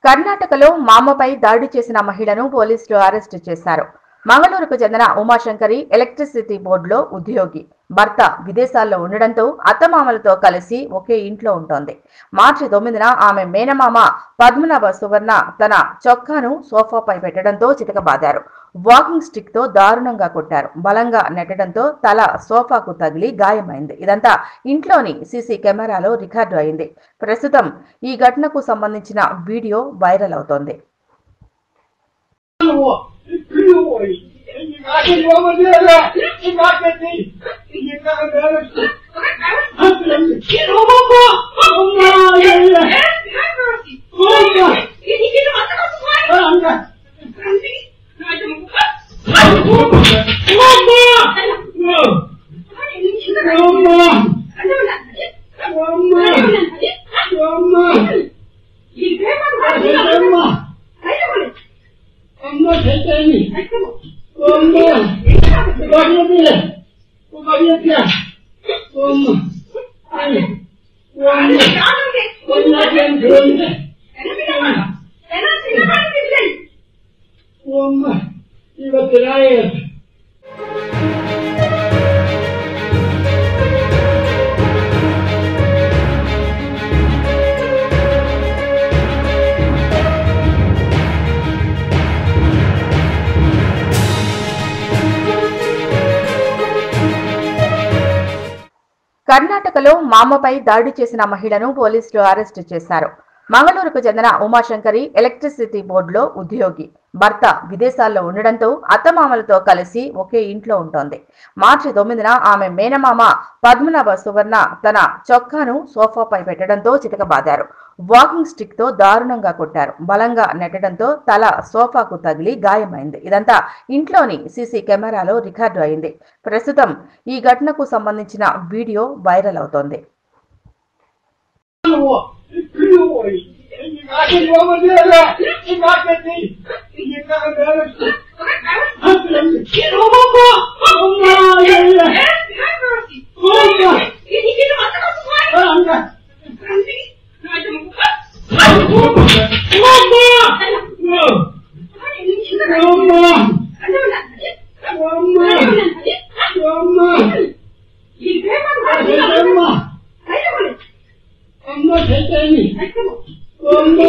కర్ణాటకలో మామపై దాడి చేసిన మహిళను పోలీసులు అరెస్టు చేశారు. మంగళూరుకు చెందిన ఉమాశంకరి ఎలక్ట్రిసిటీ బోర్డులో ఉద్యోగి. భర్త విదేశాల్లో ఉండడంతో అత్తమామలతో కలిసి ఒకే ఇంట్లో ఉంటోంది. మార్చి 9న ఆమె మేనమామ పద్మనాభ సువర్ణ తన చొక్కాను సోఫాపై పెట్టడంతో చితకబాదారు. వాకింగ్ స్టిక్ తో దారుణంగా కొట్టారు. బలంగా నెట్టడంతో తల సోఫాకు తగిలి గాయమైంది. ఇదంతా ఇంట్లోని సీసీ కెమెరాలో రికార్డు అయింది. ప్రస్తుతం ఈ ఘటనకు సంబంధించిన వీడియో వైరల్ అవుతోంది. కర్ణాటకలో మామపై దాడి చేసిన మహిళను పోలీసులు అరెస్టు చేశారు. మంగళూరుకు చెందిన ఉమాశంకరి ఎలక్ట్రిసిటీ బోర్డులో ఉద్యోగి. భర్త విదేశాల్లో ఉండడంతో అత్తమామలతో కలిసి ఒకే ఇంట్లో ఉంటోంది. మార్చి 9న ఆమె మేనమామ పద్మనాభ సువర్ణ తన చొక్కాను సోఫాపై పెట్టడంతో చితకబాదారు. వాకింగ్ స్టిక్ తో దారుణంగా కొట్టారు. బలంగా నెట్టడంతో తల సోఫాకు తగిలి గాయమైంది. ఇదంతా ఇంట్లోని సీసీ కెమెరాలో రికార్డు అయింది. ప్రస్తుతం ఈ ఘటనకు సంబంధించిన వీడియో వైరల్ అవుతోంది. Om